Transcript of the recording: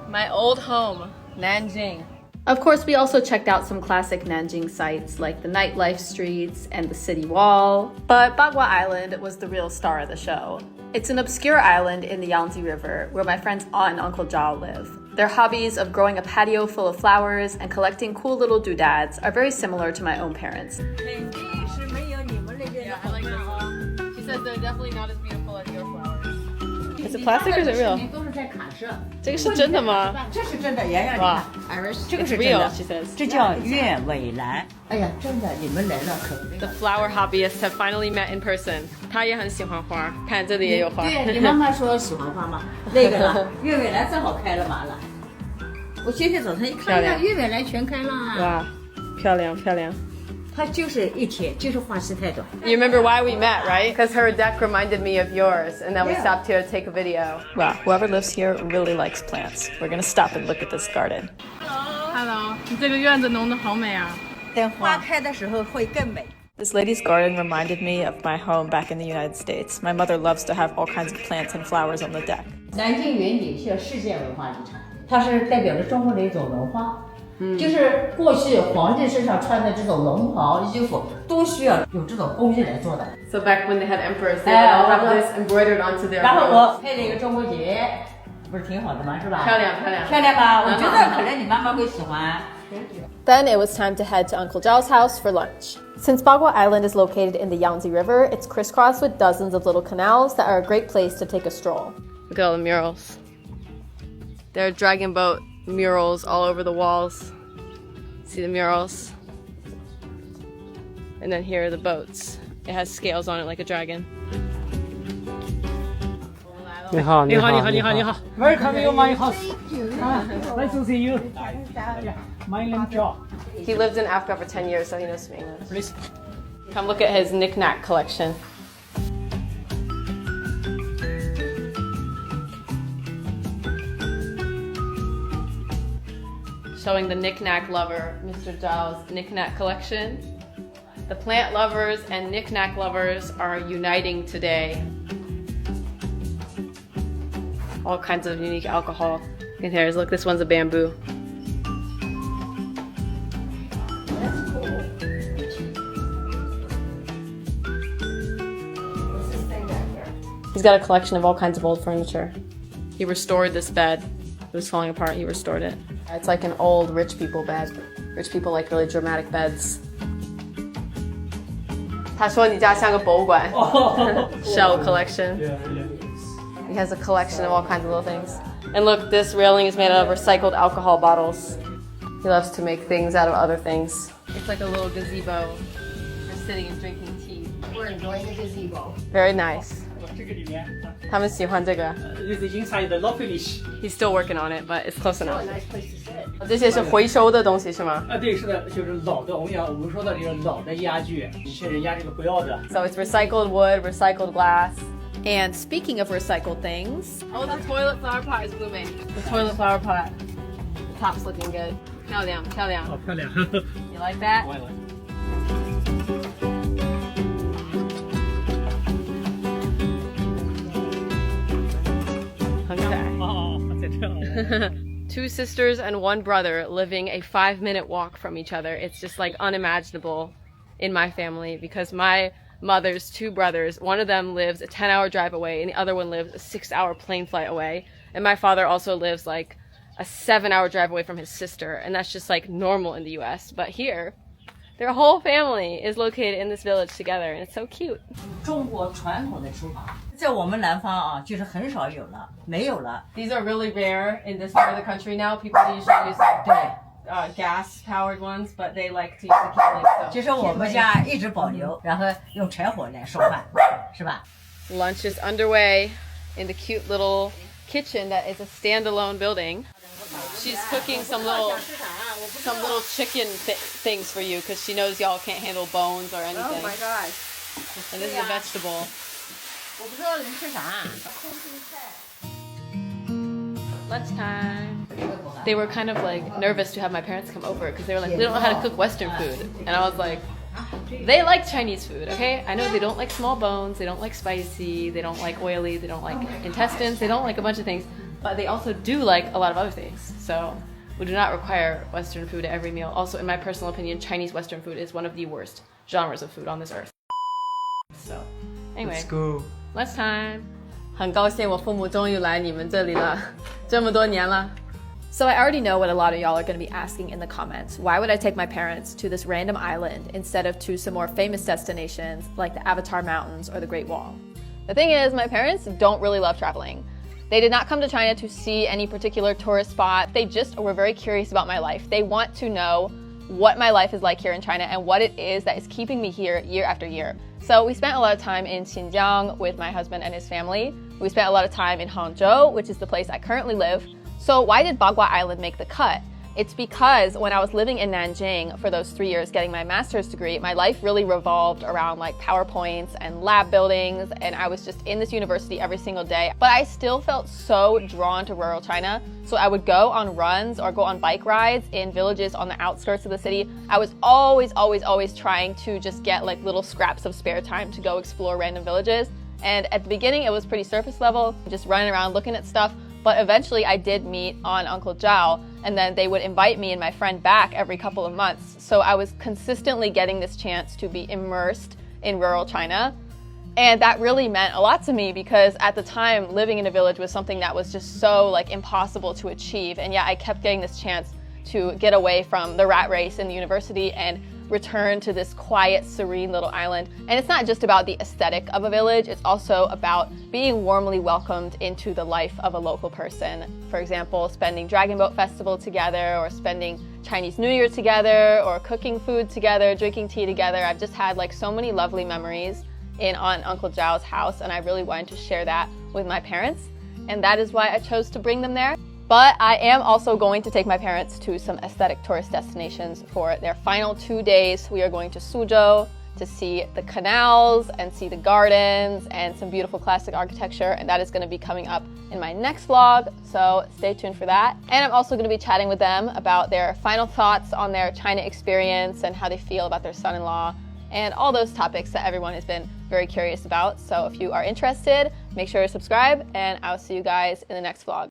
My old home, Nanjing. Of course, we also checked out some classic Nanjing sites like the nightlife streets and the city wall. But Bagua Island was the real star of the show. It's an obscure island in the Yangtze River where my friend's aunt and Uncle Zhao live. Their hobbies of growing a patio full of flowers and collecting cool little doodads are very similar to my own parents. Yeah, I like this one. She says they're definitely not as beautiful as your flowers. Is it plastic or is it real? 这个是真的吗？这是真的，洋洋，你看，这个是真 real, 的 she says. 这叫月尾兰。哎呀，真的，你们来了可。The flower hobbyists have finally met in person. 她也很喜欢花，看这里也有花。对，你妈妈说喜欢花吗？那个了，月尾兰正好开了嘛了。我今天早上一看，呀，月尾兰全开了。哇，漂亮漂亮。它就是一天，就是花期太短。You remember why we met, right? Because her deck reminded me of yours, and then we stopped here to take a video. Wow, whoever lives here really likes plants. We're gonna stop and look at this garden. Hello. 你这个院子弄得好美啊。等花开的时候会更美。This lady's garden reminded me of my home back in the United States. My mother loves to have all kinds of plants and flowers on the deck. 南京园林是世界文化遗产，它是代表着中国的一种文化。就是过去皇帝身上穿的这种龙袍衣服，都需要有这种工艺来做的。So back when they had emperors, they would all have this embroidered onto their. 然后我配了一个中国结，不是挺好的吗？是吧？漂亮漂亮漂亮吧？我觉得可能你妈妈会喜欢。Then it was time to head to Uncle Zhao's house for lunch. Since Bagua Island is located in the Yangtze River, it's crisscrossed with dozens of little canals that are a great place to take a stroll. Look at all the murals. There are dragon boat murals all over the walls. See the murals? And then here are the boats. It has scales on it like a dragon. 你好，你好，你好，你好，你好。Welcome to my house. Nice to see you. My name is Joe. He lived in Africa for 10 years, so he knows some English. Please. Come look at his knick-knack collection. Showing the knick-knack lover, Mr. Zhao's knick-knack collection. The plant lovers and knick-knack lovers are uniting today. All kinds of unique alcohol containers. Look, this one's a bamboo. He's got a collection of all kinds of old furniture. He restored this bed. It was falling apart, he restored it. It's like an old rich people bed. Rich people like really dramatic beds. 他说你家像个博物馆 Shell collection. He has a collection of all kinds of little things. And look, this railing is made out of recycled alcohol bottles. He loves to make things out of other things. It's like a little gazebo for sitting and drinking tea. We're enjoying the gazebo. Very nice. 这个里面，他们喜欢这个。 This is inside the low finish. He's still working on it, but it's close enough. Nice place to sit. 这些是回收的东西是吗？对，是的，就是老的，我们说的这个老的家具，一些人家这个不要的。 So it's recycled wood, recycled glass. And speaking of recycled things, oh, the toilet flower pot is blooming. The toilet flower pot. The top's looking good. 漂亮，漂亮。好漂亮。 You like that? 我也来。很可爱。哦，在这。Two sisters and one brother living a 5-minute walk from each other. It's just like unimaginable in my family because my mother's two brothers, one of them lives a 10-hour drive away and the other one lives a 6-hour plane flight away. And my father also lives like a 7-hour drive away from his sister. And that's just like normal in the US. But here, their whole family is located in this village together and it's so cute. 中国传统的厨房，在我们南方啊，就是很少有了，没有了。 These are really rare in this part of the country now. People usually use like gas-powered ones, but they like to use the Keyblade. 就是我们家一直保留，然后用柴火来烧饭，是吧？ Lunch is underway in the cute little kitchen that is a standalone building. She's cooking some little chicken things for you because she knows y'all can't handle bones or anything. Oh my gosh! And this is a vegetable. 我不知道你吃啥。 Lunchtime. They were kind of like nervous to have my parents come over because they were like, they don't know how to cook Western food. And I was like, they like Chinese food, okay? I know they don't like small bones, they don't like spicy, they don't like oily, they don't like intestines, they don't like a bunch of things. but they also do like a lot of other things. So we do not require Western food at every meal. Also, in my personal opinion, Chinese Western food is one of the worst genres of food on this earth. So, anyway, Let's go. lunch time. 很高兴我父母终于来你们这里了，这么多年了。So I already know what a lot of y'all are going to be asking in the comments. Why would I take my parents to this random island instead of to some more famous destinations like the Avatar Mountains or the Great Wall? The thing is, my parents don't really love traveling. They did not come to China to see any particular tourist spot. They just were very curious about my life. They want to know what my life is like here in China and what it is that is keeping me here year after year. So we spent a lot of time in Xinjiang with my husband and his family. We spent a lot of time in Hangzhou, which is the place I currently live. So why did Bagua Island make the cut? It's because when I was living in Nanjing for those 3 years getting my master's degree, my life really revolved around like PowerPoints and lab buildings, and I was just in this university every single day. But I still felt so drawn to rural China. So I would go on runs or go on bike rides in villages on the outskirts of the city. I was always trying to just get like little scraps of spare time to go explore random villages. And at the beginning, it was pretty surface level, just running around looking at stuff. But eventually I did meet Aunt and Uncle Zhao, and then they would invite me and my friend back every couple of months. So I was consistently getting this chance to be immersed in rural China. And that really meant a lot to me because at the time, living in a village was something that was just so like impossible to achieve. And yet I kept getting this chance to get away from the rat race in the university and return to this quiet, serene little island. And it's not just about the aesthetic of a village, it's also about being warmly welcomed into the life of a local person. For example, spending Dragon Boat Festival together, or spending Chinese New Year together, or cooking food together, drinking tea together. I've just had like so many lovely memories in Aunt and Uncle Zhao's house, and I really wanted to share that with my parents. And that is why I chose to bring them there. But I am also going to take my parents to some aesthetic tourist destinations for their final 2 days. We are going to Suzhou to see the canals and see the gardens and some beautiful classic architecture, and that is going to be coming up in my next vlog, so stay tuned for that. And I'm also going to be chatting with them about their final thoughts on their China experience and how they feel about their son-in-law and all those topics that everyone has been very curious about. So if you are interested, make sure to subscribe, and I'll see you guys in the next vlog.